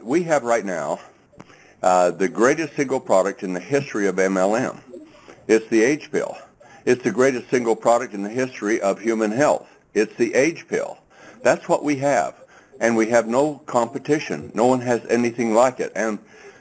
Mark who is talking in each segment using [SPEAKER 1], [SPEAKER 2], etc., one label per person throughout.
[SPEAKER 1] We have right now the greatest single product in the history of MLM. It's the AGE Pill. It's the greatest single product in the history of human health. It's the AGE Pill. That's what we have. And we have no competition. No one has anything like it. And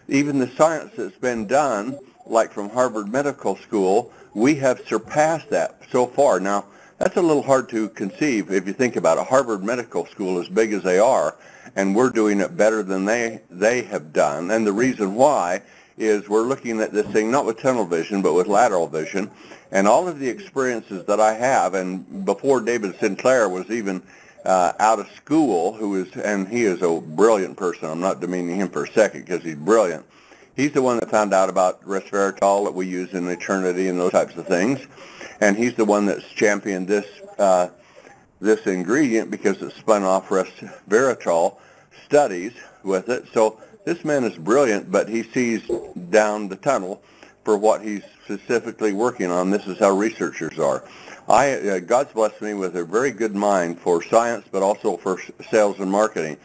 [SPEAKER 1] even the science that's been done, like from Harvard Medical School, we have surpassed that so far. Now, that's a little hard to conceive if you think about it. Harvard Medical School, as big as they are, and we're doing it better than they have done. And the reason why is we're looking at this thing not with tunnel vision, but with lateral vision. And all of the experiences that I have, and before David Sinclair was even out of school, and he is a brilliant person. I'm not demeaning him for a second because he's brilliant. He's the one that found out about resveratrol that we use in eternity and those types of things. And he's the one that's championed this this ingredient because it spun off resveratrol studies with it. So this man is brilliant, but he sees down the tunnel for what he's specifically working on. This is how researchers are. God's blessed me with a very good mind for science, but also for sales and marketing.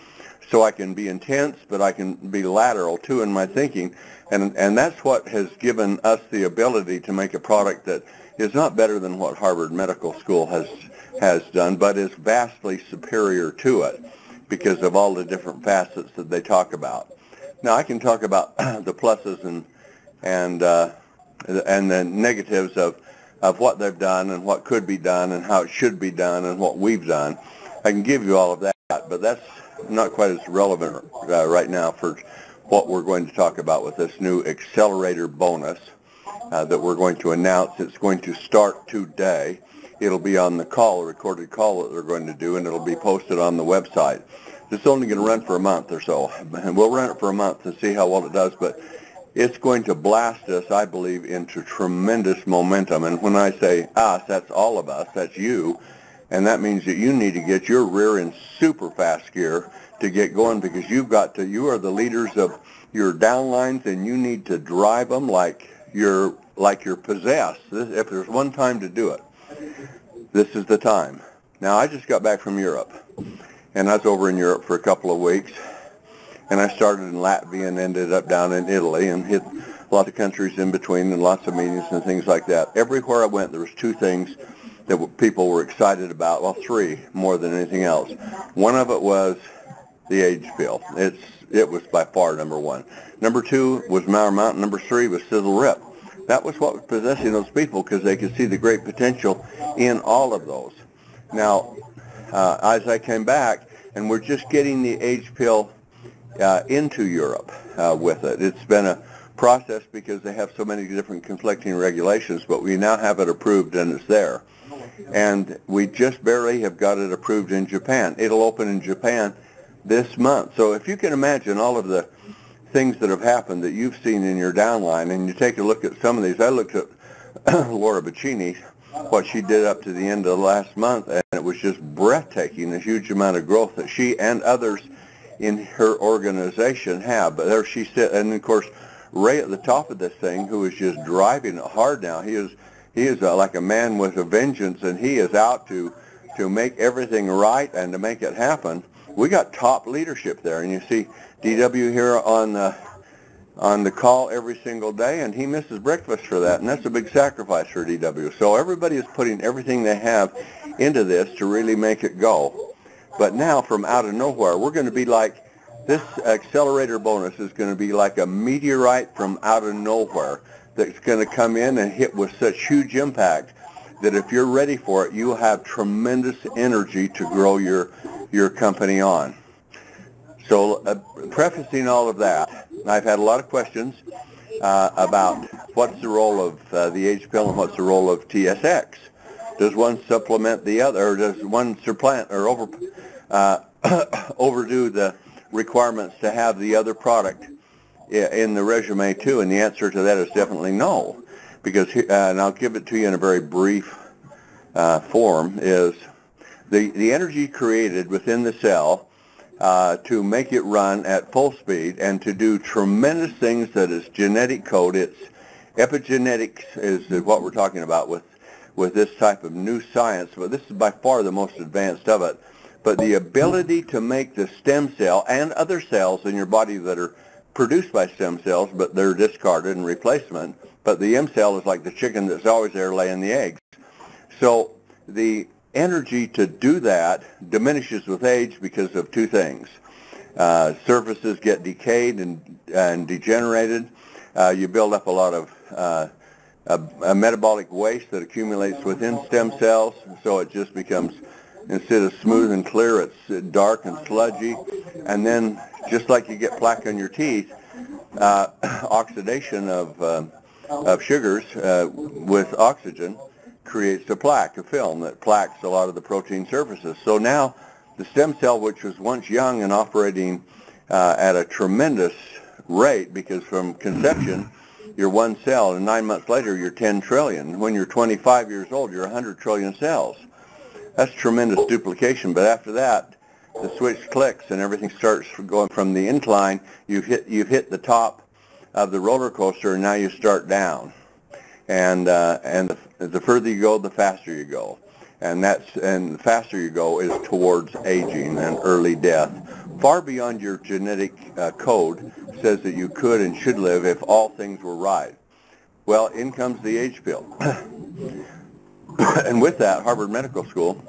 [SPEAKER 1] So I can be intense, but I can be lateral too in my thinking. And that's what has given us the ability to make a product that is not better than what Harvard Medical School has done, but is vastly superior to it because of all the different facets that they talk about. Now I can talk about the pluses and the negatives of what they've done and what could be done and how it should be done and what we've done. I can give you all of that, but that's not quite as relevant right now for what we're going to talk about with this new Accelerator bonus that we're going to announce. It's going to start today. It'll be on the call, a recorded call that they're going to do, and it'll be posted on the website. It's only going to run for a month or so, and we'll run it for a month and see how well it does, but it's going to blast us, I believe, into tremendous momentum. And when I say us, that's all of us, that's you, and that means that you need to get your rear in super fast gear to get going because you are the leaders of your downlines, and you need to drive them like you're possessed. If there's one time to do it, this is the time. Now, I just got back from Europe, and I was over in Europe for a couple of weeks, and I started in Latvia and ended up down in Italy and hit lots of countries in between and lots of meetings and things like that. Everywhere I went, there was two things that people were excited about. Well, three more than anything else. One of it was the AGE Pill. It was by far number one. Number two was Mower Mountain. Number three was Sisel Rip. That was what was possessing those people because they could see the great potential in all of those. Now, as I came back, and we're just getting the AGE Pill into Europe with it. It's been a process because they have so many different conflicting regulations, but we now have it approved and it's there. And we just barely have got it approved in Japan. It'll open in Japan this month. So if you can imagine all of the things that have happened that you've seen in your downline, and you take a look at some of these. I looked at Laura Bacchini, what she did up to the end of last month, and it was just breathtaking, the huge amount of growth that she and others in her organization have. But there she sits, and of course Ray at the top of this thing, who is just driving it hard now. He is like a man with a vengeance, and he is out to make everything right and to make it happen. We got top leadership there, and you see DW here on the call every single day, and he misses breakfast for that, and that's a big sacrifice for DW. So everybody is putting everything they have into this to really make it go. But now, from out of nowhere, we're going to be like, this Accelerator bonus is going to be like a meteorite from out of nowhere that's going to come in and hit with such huge impact that if you're ready for it, you'll have tremendous energy to grow your company on. So prefacing all of that, I've had a lot of questions about what's the role of the AGE Pill and what's the role of TSX. Does one supplement the other, or does one supplant or overdo the requirements to have the other product in the resume too? And the answer to that is definitely no, because, and I'll give it to you in a very brief form, is the energy created within the cell to make it run at full speed and to do tremendous things that is genetic code. It's epigenetics is what we're talking about with this type of new science, but this is by far the most advanced of it. but the ability to make the stem cell and other cells in your body that are produced by stem cells, but they're discarded and replacement. But the M cell is like the chicken that's always there laying the eggs. So the energy to do that diminishes with age because of two things. Surfaces get decayed and degenerated. You build up a lot of a metabolic waste that accumulates within stem cells, so it just becomes, instead of smooth and clear, it's dark and sludgy. And then, just like you get plaque on your teeth, oxidation of sugars with oxygen creates a plaque, a film that plaques a lot of the protein surfaces. So now the stem cell, which was once young and operating at a tremendous rate, because from conception you're one cell, and 9 months later you're 10 trillion. When you're 25 years old, you're 100 trillion cells. That's tremendous duplication. But after that, the switch clicks and everything starts going from the incline. You've hit the top of the roller coaster, and now you start down. And the further you go, the faster you go. And the faster you go is towards aging and early death. Far beyond your genetic code says that you could and should live if all things were right. Well, in comes the AGE pill. And with that, Harvard Medical School,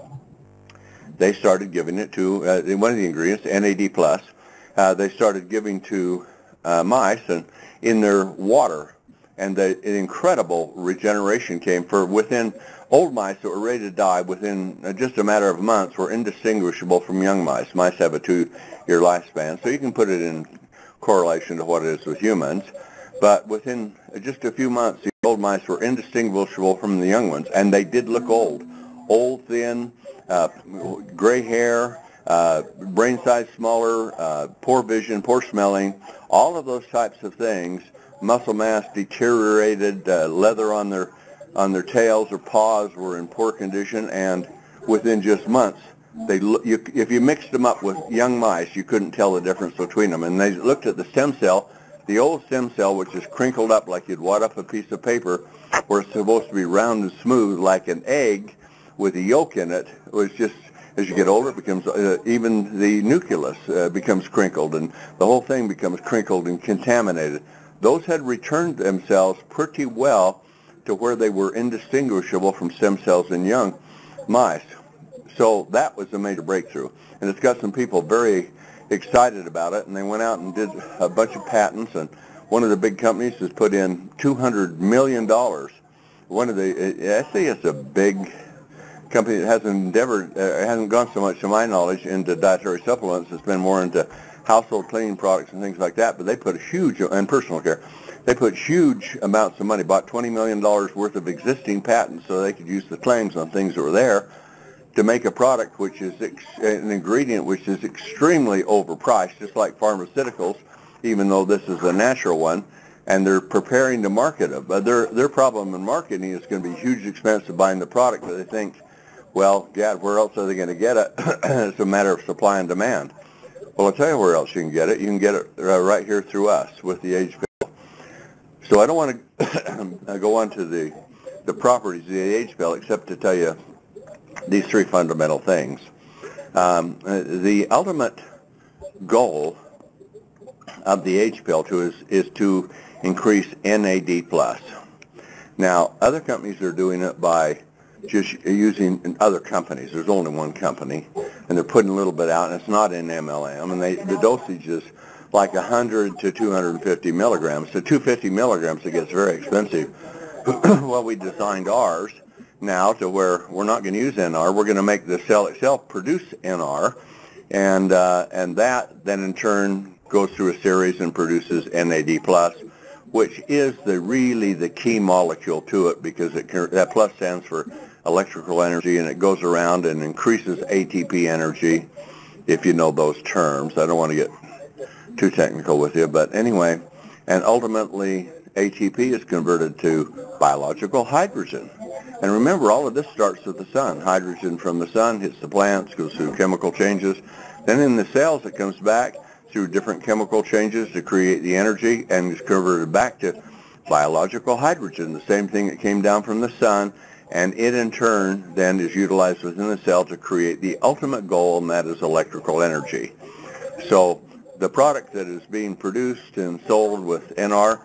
[SPEAKER 1] they started giving it to, one of the ingredients, NAD+, they started giving to mice and in their water. And an incredible regeneration came for within old mice that were ready to die within just a matter of months were indistinguishable from young mice. Mice have a 2-year lifespan, so you can put it in correlation to what it is with humans. But within just a few months, the old mice were indistinguishable from the young ones, and they did look old. Old, thin, gray hair, brain size smaller, poor vision, poor smelling, all of those types of things. Muscle mass deteriorated, leather on their tails or paws were in poor condition, and within just months, if you mixed them up with young mice, you couldn't tell the difference between them. And they looked at the stem cell, the old stem cell, which is crinkled up like you'd wad up a piece of paper, where it's supposed to be round and smooth like an egg with a yolk in it. It was just, as you get older, it becomes, even the nucleus becomes crinkled, and the whole thing becomes crinkled and contaminated. Those had returned themselves pretty well to where they were indistinguishable from stem cells in young mice. So that was a major breakthrough. And it's got some people very excited about it, and they went out and did a bunch of patents, and one of the big companies has put in $200 million. One of the, I say it's a big company that hasn't gone so much, to my knowledge, into dietary supplements. It's been more into household cleaning products and things like that, but they put a huge, and personal care, they put huge amounts of money, bought $20 million worth of existing patents so they could use the claims on things that were there to make a product which is an ingredient which is extremely overpriced, just like pharmaceuticals, even though this is a natural one, and they're preparing to market it. But their problem in marketing is going to be huge expense of buying the product, but they think, well, God, where else are they going to get it? It's a matter of supply and demand. Well, I'll tell you where else you can get it. You can get it right here through us with the AGE pill. So I don't want to go on to the properties of the AGE pill except to tell you these three fundamental things. The ultimate goal of the AGE pill is to increase NAD+. Now, other companies are doing it by just using other companies. There's only one company, and they're putting a little bit out, and it's not in MLM, and the dosage is like 100 to 250 milligrams. So 250 milligrams, it gets very expensive. Well, we designed ours now to where we're not going to use NR. We're going to make the cell itself produce NR, and that then in turn goes through a series and produces NAD+, which is really the key molecule to it, because that plus stands for electrical energy, and it goes around and increases ATP energy, if you know those terms. I don't want to get too technical with you, but anyway, and ultimately ATP is converted to biological hydrogen. And remember, all of this starts with the sun. Hydrogen from the sun hits the plants, goes through chemical changes. Then in the cells, it comes back through different chemical changes to create the energy, and is converted back to biological hydrogen, the same thing that came down from the sun and it in turn then is utilized within the cell to create the ultimate goal, and that is electrical energy. So the product that is being produced and sold with NR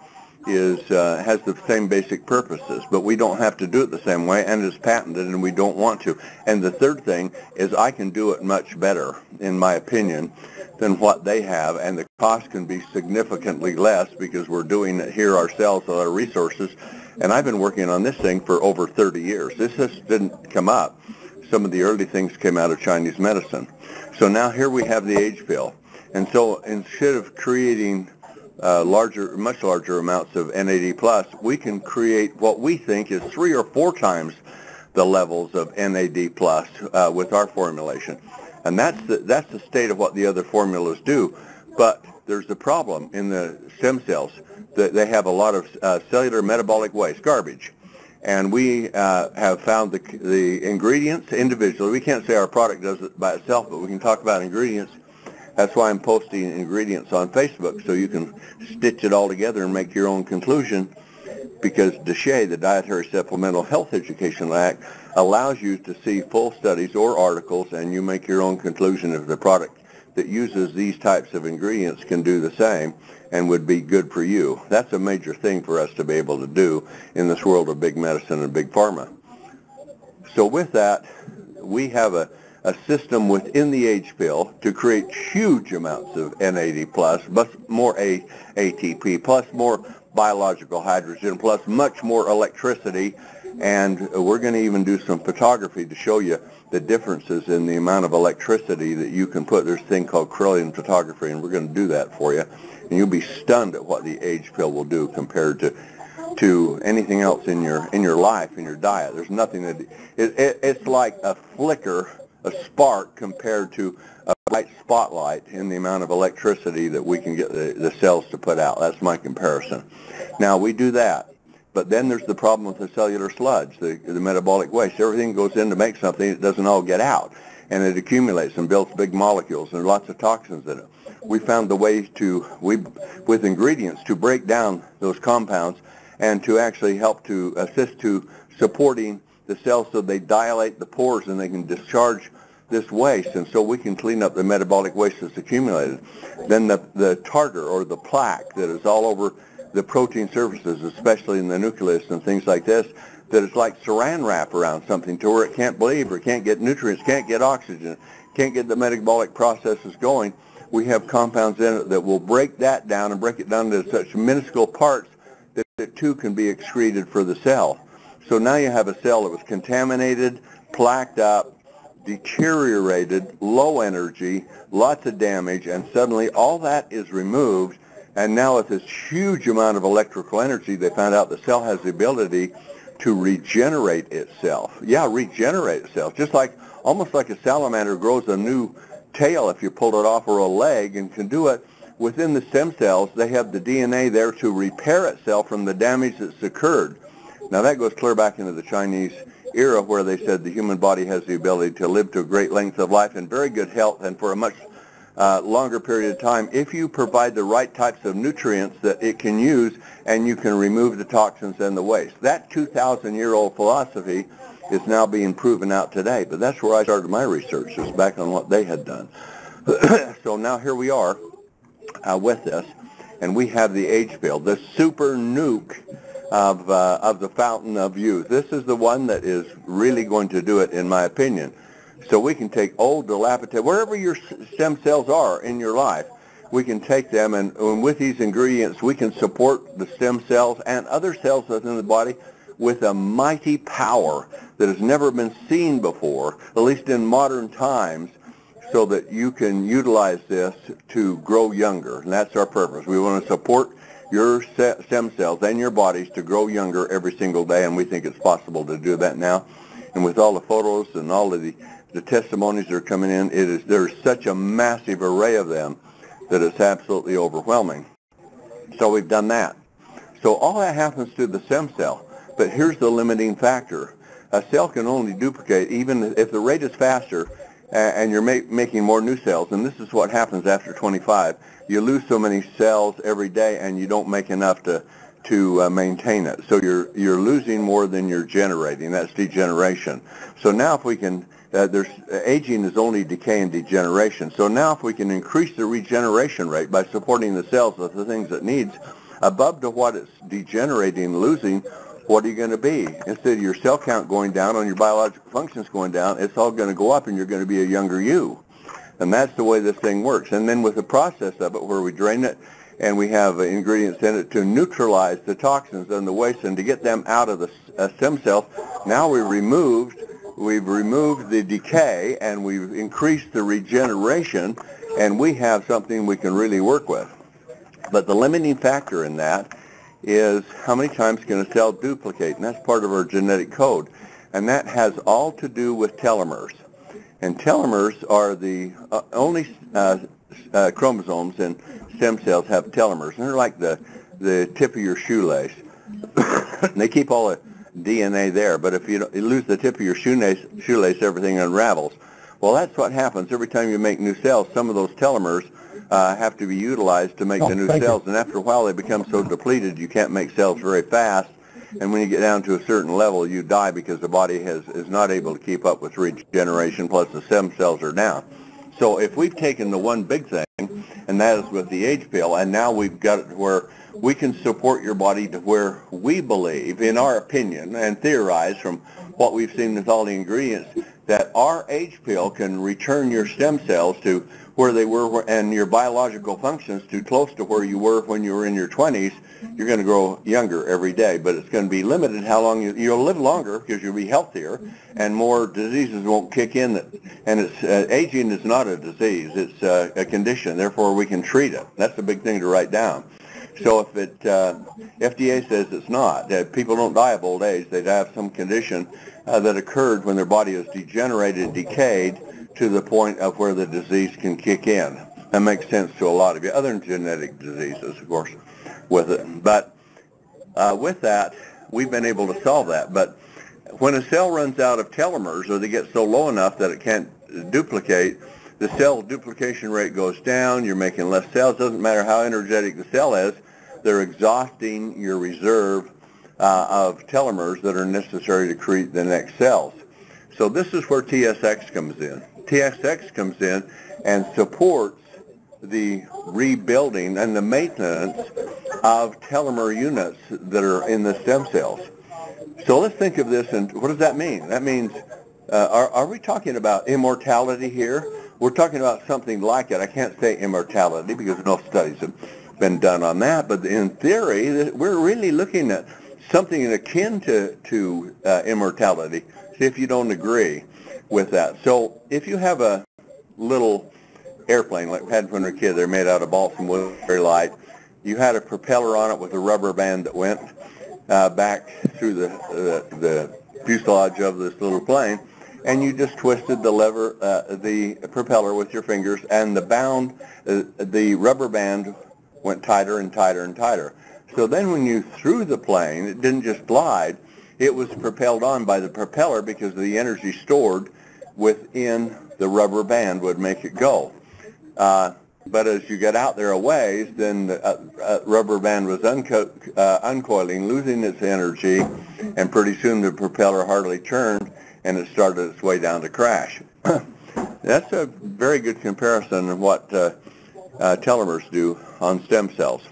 [SPEAKER 1] has the same basic purposes, but we don't have to do it the same way, and it's patented, and we don't want to. And the third thing is I can do it much better, in my opinion, than what they have, and the cost can be significantly less because we're doing it here ourselves with our resources. And I've been working on this thing for over 30 years. This just didn't come up. Some of the early things came out of Chinese medicine. So now here we have the AGE Pill. And so instead of creating much larger amounts of NAD+, we can create what we think is 3 or 4 times the levels of NAD+ with our formulation. And that's the state of what the other formulas do. But there's a problem in the stem cells that they have a lot of cellular metabolic waste, garbage. And we have found the ingredients individually. We can't say our product does it by itself, but we can talk about ingredients. That's why I'm posting ingredients on Facebook, so you can stitch it all together and make your own conclusion, because DSHEA, the Dietary Supplemental Health Educational Act, allows you to see full studies or articles, and you make your own conclusion if the product that uses these types of ingredients can do the same and would be good for you. That's a major thing for us to be able to do in this world of big medicine and big pharma. So with that, we have a system within the AGE Pill to create huge amounts of NAD+, plus more ATP, plus more biological hydrogen, plus much more electricity, and we're going to even do some photography to show you the differences in the amount of electricity that you can put. There's a thing called Kirlian photography, and we're going to do that for you, and you'll be stunned at what the AGE Pill will do compared to anything else in your life, in your diet. There's nothing that it's like a flicker, a spark compared to a bright spotlight in the amount of electricity that we can get the cells to put out. That's my comparison. Now, we do that, but then there's the problem with the cellular sludge, the metabolic waste. Everything goes in to make something, it doesn't all get out, and it accumulates and builds big molecules, and there are lots of toxins in it. We found the way with ingredients to break down those compounds and to actually help to assist to supporting the cells so they dilate the pores and they can discharge this waste, and so we can clean up the metabolic waste that's accumulated. Then the tartar or the plaque that is all over the protein surfaces, especially in the nucleus and things like this, that is like saran wrap around something to where it can't bleed or can't get nutrients, can't get oxygen, can't get the metabolic processes going. We have compounds in it that will break that down and break it down to such minuscule parts that it too can be excreted for the cell. So now you have a cell that was contaminated, plaqued up, deteriorated, low energy, lots of damage, and suddenly all that is removed, and now with this huge amount of electrical energy, they found out the cell has the ability to regenerate itself. Yeah, regenerate itself, just like almost like a salamander grows a new tail if you pull it off, or a leg, and can do it within the stem cells. They have the DNA there to repair itself from the damage that's occurred. Now that goes clear back into the Chinese era, where they said the human body has the ability to live to a great length of life in very good health and for a much longer period of time if you provide the right types of nutrients that it can use, and you can remove the toxins and the waste. That 2,000-year-old philosophy is now being proven out today, but that's where I started my research, is back on what they had done. So now here we are with this, and we have the AGE Pill, the super nuke of the fountain of youth. This is the one that is really going to do it, in my opinion. So we can take old, dilapidated, wherever your stem cells are in your life, we can take them, and with these ingredients, we can support the stem cells and other cells within the body with a mighty power that has never been seen before, at least in modern times, so that you can utilize this to grow younger. And that's our purpose. We want to support your stem cells and your bodies to grow younger every single day, and we think it's possible to do that now. And with all the photos and all of the testimonies that are coming in, there's such a massive array of them that it's absolutely overwhelming. So we've done that. So all that happens to the stem cell, but here's the limiting factor. A cell can only duplicate, even if the rate is faster, and you're making more new cells, and this is what happens after 25. You lose so many cells every day, and you don't make enough to to maintain it. So you're losing more than you're generating. That's degeneration. So now if we can, aging is only decay and degeneration. So now if we can increase the regeneration rate by supporting the cells with the things it needs above to what it's degenerating and losing, what are you going to be? Instead of your cell count going down and your biological functions going down, it's all going to go up and you're going to be a younger you. And that's the way this thing works. And then with the process of it where we drain it and we have ingredients in it to neutralize the toxins and the waste and to get them out of the stem cells, now we've removed the decay and we've increased the regeneration, and we have something we can really work with. But the limiting factor in that is how many times can a cell duplicate, and that's part of our genetic code. And that has all to do with telomeres. And telomeres are the only chromosomes in stem cells have telomeres. And they're like the tip of your shoelace. They keep all the DNA there, but if you lose the tip of your shoelace, everything unravels. Well, that's what happens. Every time you make new cells, some of those telomeres have to be utilized to make the new cells. And after a while, they become so depleted, you can't make cells very fast. And when you get down to a certain level, you die because the body is not able to keep up with regeneration, plus the stem cells are down. So if we've taken the one big thing, and that is with the AGE pill, and now we've got it where we can support your body to where we believe, in our opinion, and theorize from what we've seen with all the ingredients, that our AGE pill can return your stem cells to where they were and your biological functions to close to where you were when you were in your 20s. You're going to grow younger every day, but it's going to be limited how long you'll live longer because you'll be healthier and more diseases won't kick in. And it's aging is not a disease; it's a condition. Therefore, we can treat it. That's a big thing to write down. So if FDA says it's not, that people don't die of old age, they have some condition that occurred when their body is degenerated, decayed to the point of where the disease can kick in. That makes sense to a lot of you, other than genetic diseases, of course, with it. But with that, we've been able to solve that. But when a cell runs out of telomeres, or they get so low enough that it can't duplicate, the cell duplication rate goes down, you're making less cells. Doesn't matter how energetic the cell is, they're exhausting your reserve of telomeres that are necessary to create the next cells. So this is where TSX comes in. TSX comes in and supports the rebuilding and the maintenance of telomere units that are in the stem cells. So let's think of this, and what does that mean? That means, are we talking about immortality here? We're talking about something like it. I can't say immortality because no studies have been done on that, but in theory, we're really looking at something akin to immortality. See if you don't agree with that. So if you have a little airplane like we had when we were kids, they're made out of balsam wood, very light. You had a propeller on it with a rubber band that went back through the fuselage of this little plane, and you just twisted the lever, the propeller with your fingers, and the rubber band went tighter and tighter and tighter. So then when you threw the plane, it didn't just glide, it was propelled on by the propeller because the energy stored within the rubber band would make it go. But as you get out there a ways, then the rubber band was uncoiling, losing its energy, and pretty soon the propeller hardly turned, and it started its way down to crash. That's a very good comparison of what telomeres do on stem cells.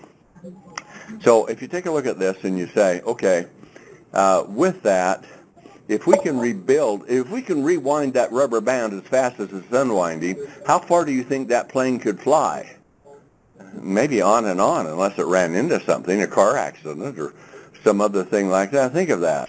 [SPEAKER 1] So if you take a look at this and you say, okay, with that, if we can rewind that rubber band as fast as it's unwinding, how far do you think that plane could fly? Maybe on and on, unless it ran into something, a car accident or some other thing like that. Think of that.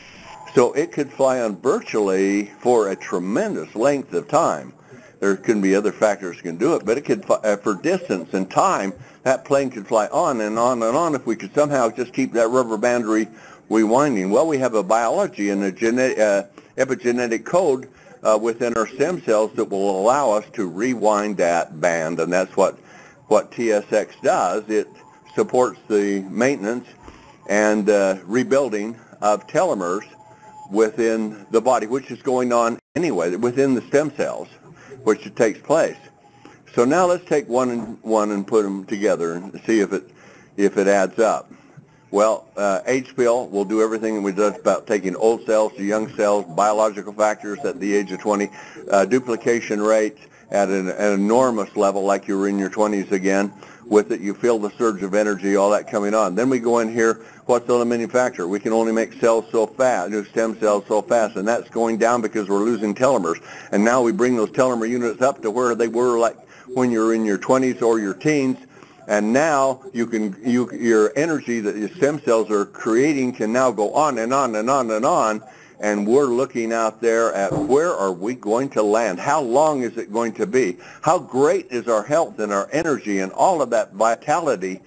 [SPEAKER 1] So it could fly on virtually for a tremendous length of time. There can be other factors that can do it, but it could, for distance and time, that plane could fly on and on and on if we could somehow just keep that rubber band rewinding. Well, we have a biology and a epigenetic code within our stem cells that will allow us to rewind that band, and that's what TSX does. It supports the maintenance and rebuilding of telomeres within the body, which is going on anyway, within the stem cells, which it takes place. So now let's take one and put them together and see if it adds up. Well, AGE Pill will do everything we do about taking old cells to young cells, biological factors at the age of 20, duplication rates at an enormous level like you were in your 20s again. With it, you feel the surge of energy, all that coming on. Then we go in here, what's the limiting factor? We can only make cells so fast, new stem cells so fast, and that's going down because we're losing telomeres. And now we bring those telomere units up to where they were like when you're in your 20s or your teens. And now your energy that your stem cells are creating can now go on and on and on and on. And we're looking out there at where are we going to land? How long is it going to be? How great is our health and our energy and all of that vitality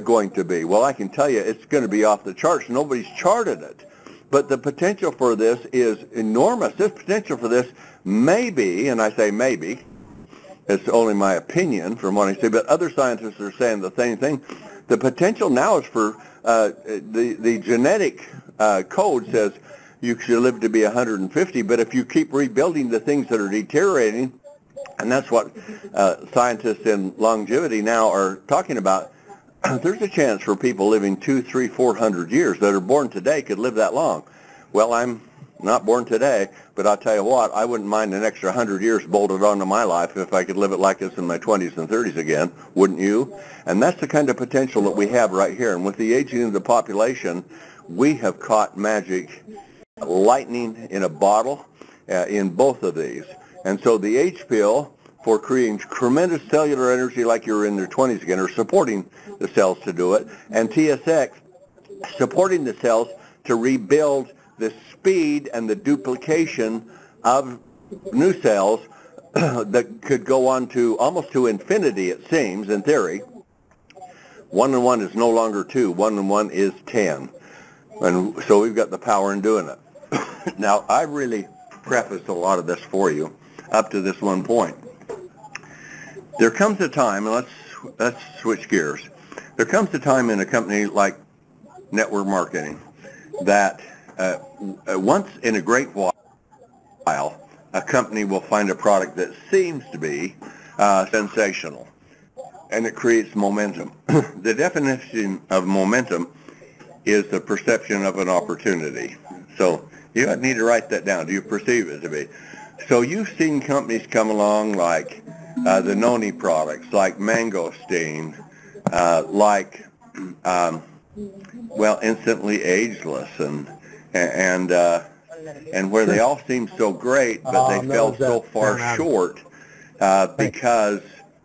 [SPEAKER 1] going to be? Well, I can tell you it's going to be off the charts. Nobody's charted it. But the potential for this is enormous. This potential for this may be, and I say maybe, it's only my opinion from what I see, but other scientists are saying the same thing. The potential now is for the genetic code says you should live to be 150, but if you keep rebuilding the things that are deteriorating, and that's what scientists in longevity now are talking about, there's a chance for people living 200, 300, 400 years that are born today could live that long. Well, I'm not born today, but I'll tell you what, I wouldn't mind an extra 100 years bolted onto my life if I could live it like this in my 20s and 30s again, wouldn't you? And that's the kind of potential that we have right here. And with the aging of the population, we have caught magic, lightning in a bottle in both of these. And so the AGE Pill for creating tremendous cellular energy like you're in your 20s again, or supporting the cells to do it, and TSX supporting the cells to rebuild the speed and the duplication of new cells that could go on to almost to infinity, it seems, in theory. 1 and 1 is no longer 2. 1 and 1 is 10. And so we've got the power in doing it. Now, I really prefaced a lot of this for you up to this one point. There comes a time, and let's switch gears. There comes a time in a company like network marketing that once in a great while, a company will find a product that seems to be sensational, and it creates momentum. The definition of momentum is the perception of an opportunity. So you need to write that down. Do you perceive it to be? So you've seen companies come along like the Noni products, like Mangosteen, like Instantly Ageless, and where they all seem so great, but they fell so far short because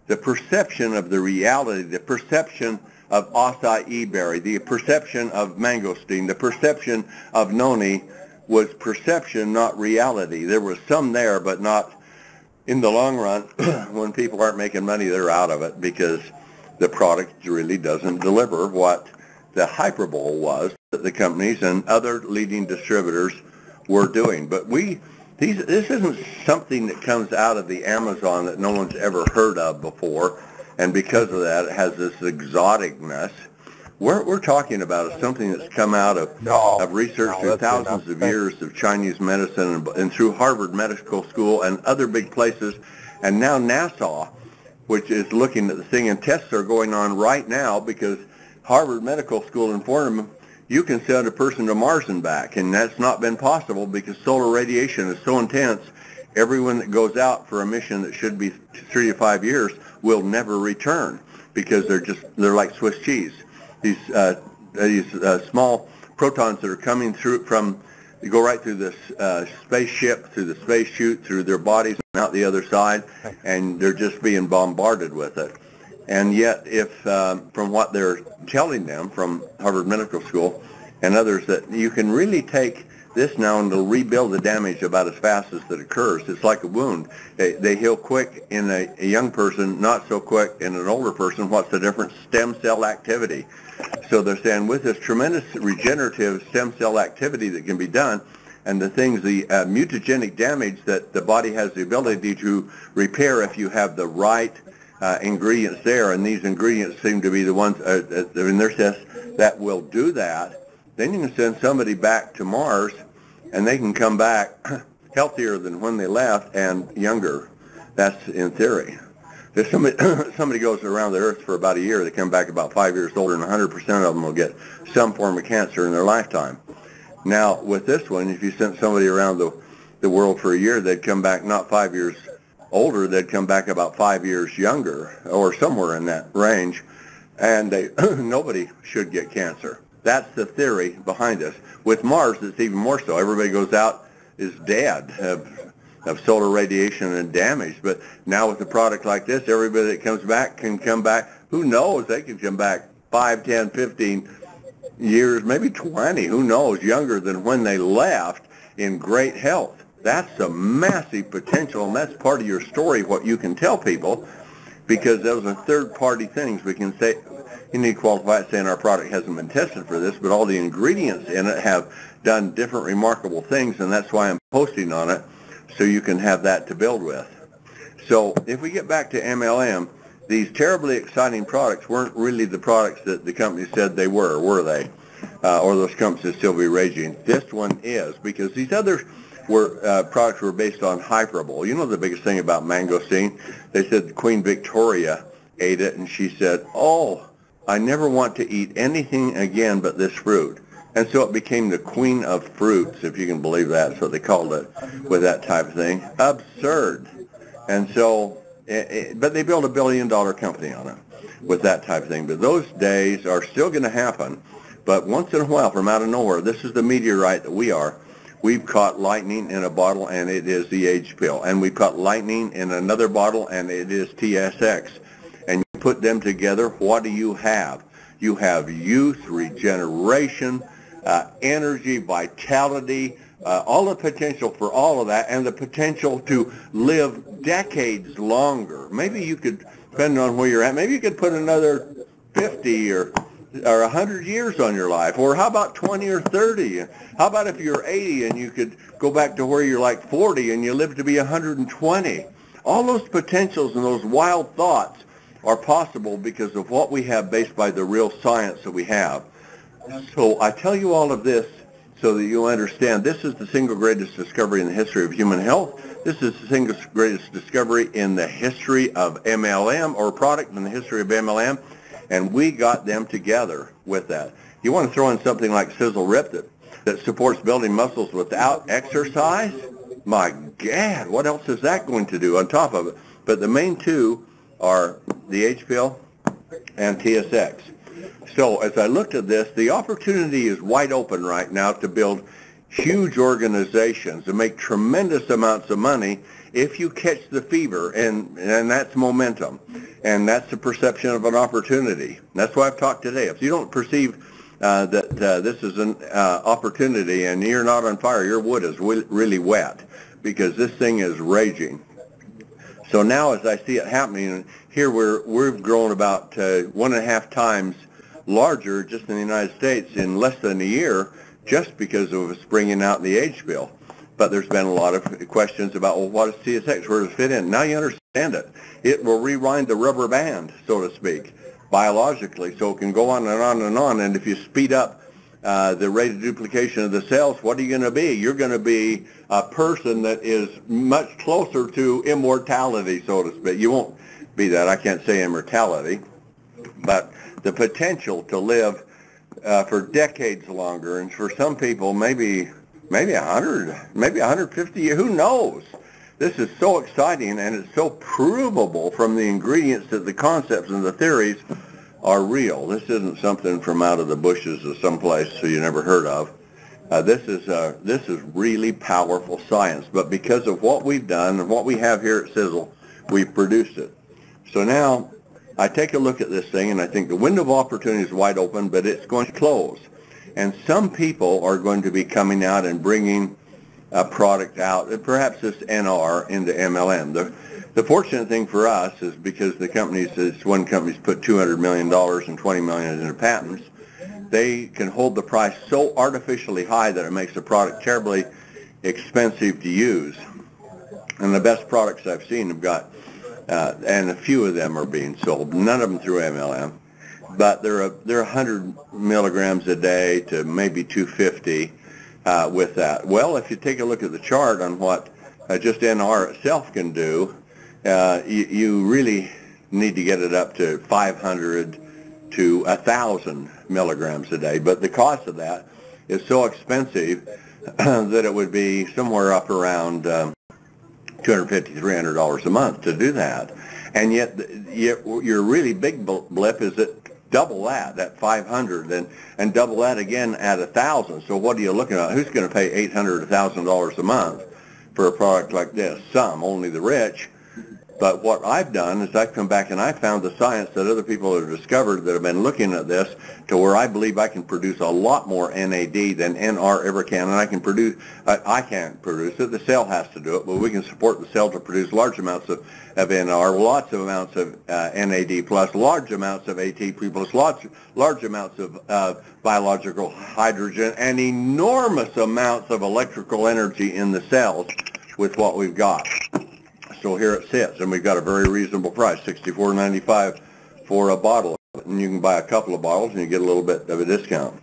[SPEAKER 1] the perception of the reality, the perception of acai berry, the perception of mangosteen, the perception of noni was perception, not reality. There was some there, but not in the long run. When people aren't making money, they're out of it because the product really doesn't deliver what the hyperbole was that the companies and other leading distributors were doing. But this isn't something that comes out of the Amazon that no one's ever heard of before, and because of that, it has this exoticness. We're talking about is something that's come out of research through thousands of years of Chinese medicine and through Harvard Medical School and other big places, and now NASA, which is looking at the thing, and tests are going on right now because Harvard Medical School informed them you can send a person to Mars and back, and that's not been possible because solar radiation is so intense. Everyone that goes out for a mission that should be 3 to 5 years will never return because they're like Swiss cheese. These small protons that are coming through they go right through this spaceship, through the space chute, through their bodies and out the other side, and they're just being bombarded with it. And yet, if from what they're telling them from Harvard Medical School and others, that you can really take this now and it'll rebuild the damage about as fast as it occurs. It's like a wound. They heal quick in a young person, not so quick in an older person. What's the difference? Stem cell activity. So they're saying with this tremendous regenerative stem cell activity that can be done, and the mutagenic damage that the body has the ability to repair if you have the right ingredients there, and these ingredients seem to be the ones in their test that will do that, then you can send somebody back to Mars and they can come back healthier than when they left and younger. That's in theory. If somebody goes around the earth for about a year, they come back about 5 years older, and 100% of them will get some form of cancer in their lifetime. Now, with this one, if you sent somebody around the world for a year, they'd come back not 5 years older, they'd come back about 5 years younger, or somewhere in that range, and nobody should get cancer. That's the theory behind this. With Mars, it's even more so. Everybody goes out is dead of solar radiation and damage. But now with a product like this, everybody that comes back can come back. Who knows? They can come back 5, 10, 15 years, maybe 20, who knows, younger than when they left, in great health. That's a massive potential, and that's part of your story, what you can tell people, because those are third-party things. We can say, you need to qualify it saying our product hasn't been tested for this, but all the ingredients in it have done different remarkable things, and that's why I'm posting on it, so you can have that to build with. So if we get back to MLM, these terribly exciting products weren't really the products that the company said they were they? Or those companies would still be raging. This one is, because these others were products were based on hyperbole. You know the biggest thing about mangosteen? They said Queen Victoria ate it, and she said, "Oh, I never want to eat anything again but this fruit." And so it became the queen of fruits, if you can believe that. That's what they called it, with that type of thing. Absurd. And so, but they built $1 billion company on it with that type of thing. But those days are still going to happen. But once in a while, from out of nowhere, this is the meteorite that we are. We've caught lightning in a bottle, and it is the AGE Pill. And we caught lightning in another bottle, and it is TSX. And you put them together, what do you have? You have youth, regeneration, energy, vitality, all the potential for all of that, and the potential to live decades longer. Maybe you could, depending on where you're at, maybe you could put another 50 or 100 years on your life. Or how about 20 or 30? How about if you're 80 and you could go back to where you're like 40 and you live to be 120? All those potentials and those wild thoughts are possible because of what we have based by the real science that we have. So I tell you all of this so that you understand this is the single greatest discovery in the history of human health. This is the single greatest discovery in the history of MLM, or product in the history of MLM, and we got them together with that. You want to throw in something like Sisel Rip that supports building muscles without exercise? My God, what else is that going to do on top of it? But the main two are the AGE Pill and TSX. So as I looked at this, the opportunity is wide open right now to build huge organizations and make tremendous amounts of money if you catch the fever, and that's momentum, and that's the perception of an opportunity. That's why I've talked today. If you don't perceive that this is an opportunity and you're not on fire, your wood is really wet, because this thing is raging. So now as I see it happening, here we've grown about 1.5 times larger just in the United States in less than a year, just because of us bringing out the AGE Pill. But there's been a lot of questions about, well, what is TSX? Where does it fit in? Now you understand it. It will rewind the rubber band, so to speak, biologically, so it can go on and on and on. And if you speed up the rate of duplication of the cells, what are you going to be? You're going to be a person that is much closer to immortality, so to speak. You won't be that. I can't say immortality, but the potential to live for decades longer, and for some people maybe 100, maybe 150 years, who knows? This is so exciting, and it's so provable from the ingredients that the concepts and the theories are real. This isn't something from out of the bushes of someplace so you never heard of. This is really powerful science, but because of what we've done and what we have here at Sisel, we've produced it. So now I take a look at this thing, and I think the window of opportunity is wide open, but it's going to close. And some people are going to be coming out and bringing a product out, perhaps this NR into MLM. The fortunate thing for us is because the companies, this one company's put $200 million and $20 million into patents, they can hold the price so artificially high that it makes the product terribly expensive to use. And the best products I've seen have got, and a few of them are being sold, none of them through MLM, but they're 100 milligrams a day to maybe 250 with that. Well, if you take a look at the chart on what just NR itself can do, you really need to get it up to 500 to 1,000 milligrams a day. But the cost of that is so expensive that it would be somewhere up around $250, $300 a month to do that. And yet your really big blip is at double that 500, and double that again at 1,000. So what are you looking at? Who's going to pay $800, $1,000 a month for a product like this? Some, only the rich. But what I've done is I've come back and I found the science that other people have discovered that have been looking at this to where I believe I can produce a lot more NAD than NR ever can. And I can't produce it. The cell has to do it, but we can support the cell to produce large amounts of NR, lots of amounts of NAD plus, large amounts of ATP plus, large amounts of biological hydrogen, and enormous amounts of electrical energy in the cells with what we've got. So here it sits, and we've got a very reasonable price, $64.95 for a bottle of it. And you can buy a couple of bottles and you get a little bit of a discount.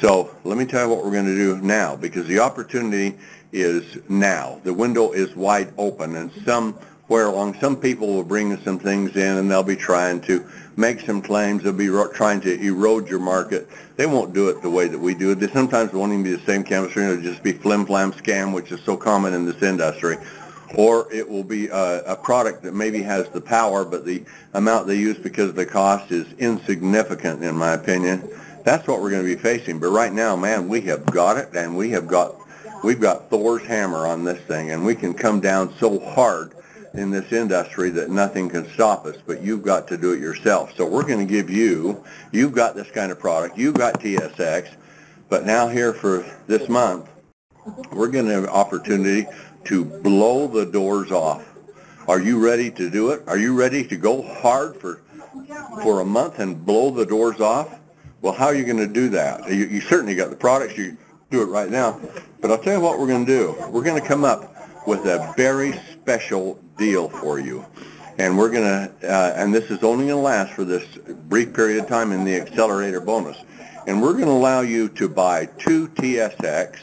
[SPEAKER 1] So let me tell you what we're going to do now, because the opportunity is now. The window is wide open, and somewhere along, some people will bring some things in and they'll be trying to make some claims. They'll be trying to erode your market. They won't do it the way that we do it. They sometimes won't even be the same chemistry. It'll just be flim-flam scam, which is so common in this industry. Or it will be a product that maybe has the power, but the amount they use because of the cost is insignificant, in my opinion. That's what we're going to be facing. But right now, man, we have got it, and we've got Thor's hammer on this thing, and we can come down so hard in this industry that nothing can stop us. But you've got to do it yourself. So we're going to give you've got this kind of product, you've got TSX, but now here for this month, we're going to have an opportunity to blow the doors off. Are you ready to do it? Are you ready to go hard for a month and blow the doors off? Well, how are you going to do that? You certainly got the products. You do it right now. But I'll tell you what we're going to do. We're going to come up with a very special deal for you. And we're going to, and this is only going to last for this brief period of time in the Accelerator bonus. And we're going to allow you to buy 2 TSX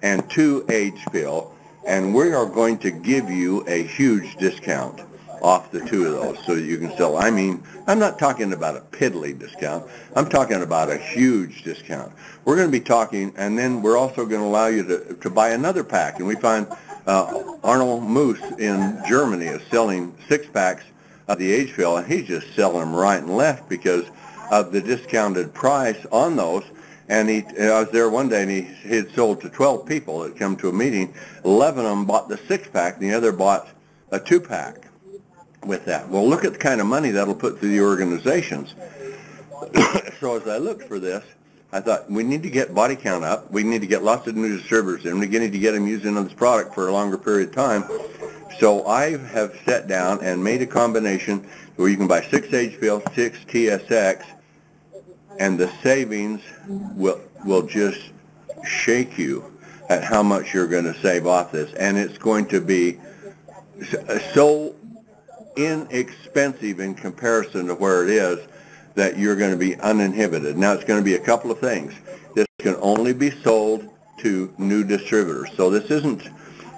[SPEAKER 1] and 2 AGE Pill, and we are going to give you a huge discount off the 2 of those so that you can sell. I mean, I'm not talking about a piddly discount. I'm talking about a huge discount. We're going to be talking, and then we're also going to allow you to buy another pack. And we find Arnold Moose in Germany is selling 6 packs of the AGE Pill, and he's just selling them right and left because of the discounted price on those. And I was there one day, and he had sold to 12 people that come to a meeting. 11 of them bought the 6-pack, and the other bought a 2-pack with that. Well, look at the kind of money that'll put through the organizations. So as I looked for this, I thought, we need to get body count up. We need to get lots of new distributors in. We need to get them using this product for a longer period of time. So I have sat down and made a combination where you can buy 6 AGE Pill, 6 TSX, and the savings will just shake you at how much you're going to save off this. And it's going to be so inexpensive in comparison to where it is that you're going to be uninhibited. Now, it's going to be a couple of things. This can only be sold to new distributors. So this isn't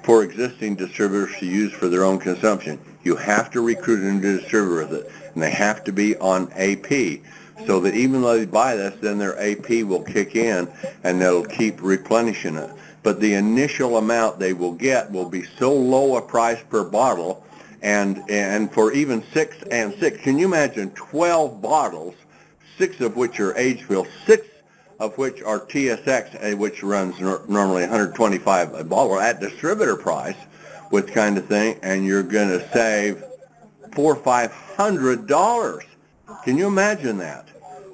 [SPEAKER 1] for existing distributors to use for their own consumption. You have to recruit a new distributor with it, and they have to be on AP. So that even though they buy this, then their AP will kick in and they'll keep replenishing it. But the initial amount they will get will be so low a price per bottle, and for even 6 and 6, can you imagine 12 bottles, 6 of which are AGE Pill, 6 of which are TSX, which runs normally $125 a bottle at distributor price with kind of thing, and you're going to save $400 or $500. Can you imagine that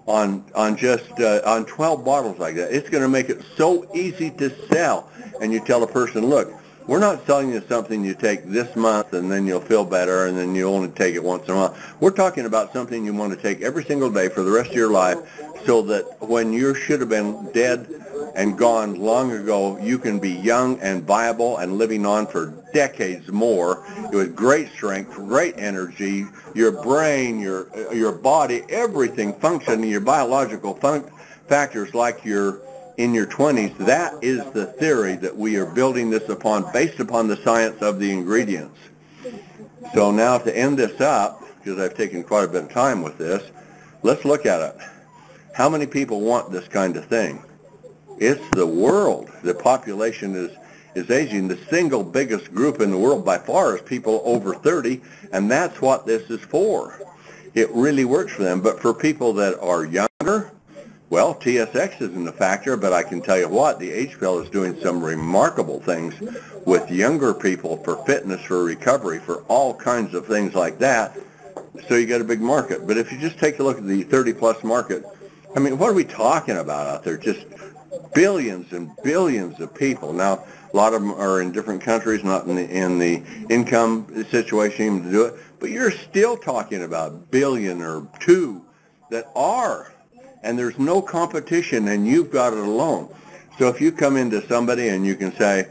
[SPEAKER 1] on 12 bottles like that? It's going to make it so easy to sell. And you tell a person, look, we're not selling you something you take this month and then you'll feel better and then you only take it once in a while. We're talking about something you want to take every single day for the rest of your life, so that when you should have been dead and gone long ago, you can be young and viable and living on for decades more with great strength, great energy, your brain, your body, everything functioning, your biological factors like you're in your 20s. That is the theory that we are building this upon, based upon the science of the ingredients. So now to end this up, because I've taken quite a bit of time with this. Let's look at it. How many people want this kind of thing? It's the world. The population is aging. The single biggest group in the world by far is people over 30, and that's what this is for. It really works for them. But for people that are younger, well, TSX isn't a factor, but I can tell you what, the AGE Pill is doing some remarkable things with younger people for fitness, for recovery, for all kinds of things like that. So you got a big market. But if you just take a look at the 30-plus market, I mean, what are we talking about out there? Just billions and billions of people. Now, a lot of them are in different countries, not in the income situation even to do it, but you're still talking about a billion or two that are, and there's no competition, and you've got it alone. So if you come into somebody and you can say,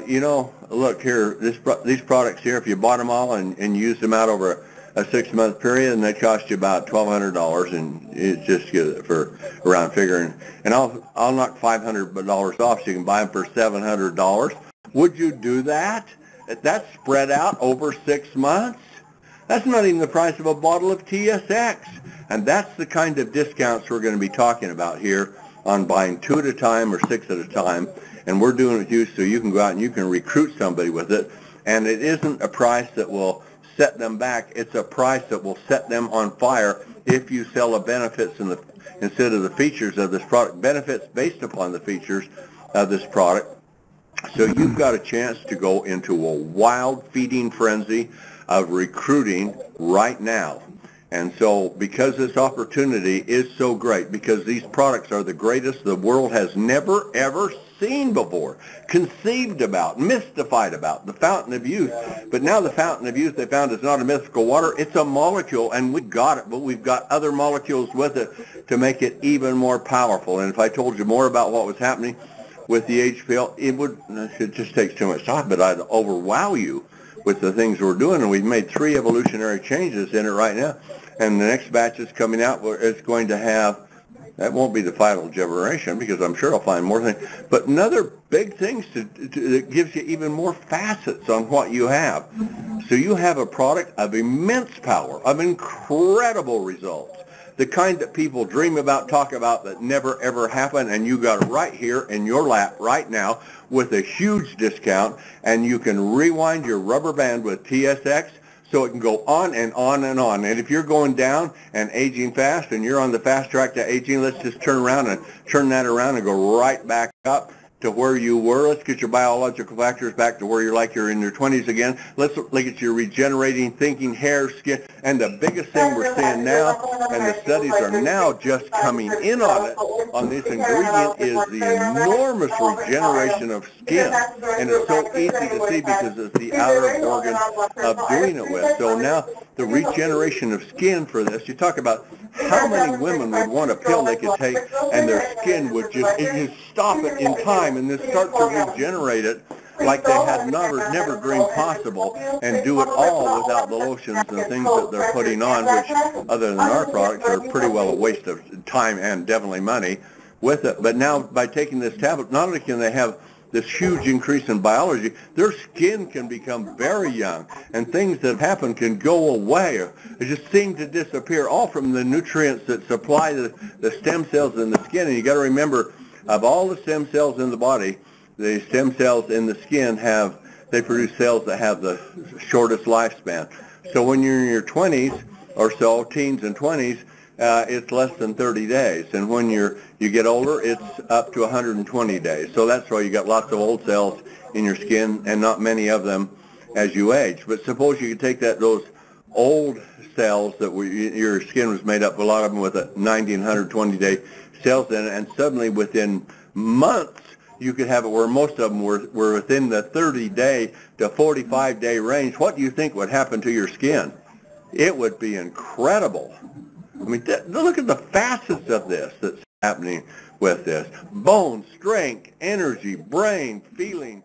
[SPEAKER 1] you know, look here, these products here, if you bought them all and used them out over a 6-month period, and they cost you about $1,200, and it's just for around figuring, and I'll knock $500 off so you can buy them for $700. Would you do that? If that's spread out over 6 months, that's not even the price of a bottle of TSX. And that's the kind of discounts we're going to be talking about here on buying 2 at a time or 6 at a time. And we're doing it with you so you can go out and you can recruit somebody with it. And it isn't a price that will set them back. It's a price that will set them on fire if you sell the benefits instead of the features of this product. Benefits based upon the features of this product. So you've got a chance to go into a wild feeding frenzy of recruiting right now. And so because this opportunity is so great, because these products are the greatest the world has never, ever seen before, conceived about, mystified about, the fountain of youth. But now the fountain of youth they found is not a mythical water, it's a molecule, and we've got it, but we've got other molecules with it to make it even more powerful. And if I told you more about what was happening with the AGE Pill, it just takes too much time, but I'd overwow you with the things we're doing, and we've made 3 evolutionary changes in it right now. And the next batch is coming out where it's going to have, that won't be the final generation because I'm sure I'll find more things, but another big things that gives you even more facets on what you have. So you have a product of immense power, of incredible results, the kind that people dream about, talk about, that never ever happen, and you got it right here in your lap right now with a huge discount, and you can rewind your rubber band with TSX so it can go on and on and on. And if you're going down and aging fast and you're on the fast track to aging, let's just turn that around and go right back up to where you were. Let's get your biological factors back to where you're in your 20s again. Let's look at your regenerating thinking, hair, skin, and the biggest thing we're seeing now, and the studies are now just coming in on it, on this ingredient, is the enormous regeneration of skin. And it's so easy to see because it's the outer organ of doing it with. So now the regeneration of skin for this, you talk about how many women would want a pill they could take and their skin would just stop it in time and then start to regenerate it like they had never dreamed possible, and do it all without the lotions and things that they're putting on, which other than our products are pretty well a waste of time and definitely money with it. But now by taking this tablet, not only can they have this huge increase in biology, their skin can become very young, and things that happen can go away. They just seem to disappear, all from the nutrients that supply the stem cells in the skin. And you got to remember, of all the stem cells in the body, the stem cells in the skin they produce cells that have the shortest lifespan. So when you're in your 20s or so, teens and 20s, it's less than 30 days. And when you get older, it's up to 120 days. So that's why you got lots of old cells in your skin and not many of them as you age. But suppose you could take those old cells that your skin was made up, a lot of them with a 90 and 120 day cells in it, and suddenly within months you could have it where most of them were within the 30-day to 45-day range. What do you think would happen to your skin? It would be incredible. I mean, look at the facets of this that's happening with this. Bone, strength, energy, brain, feeling,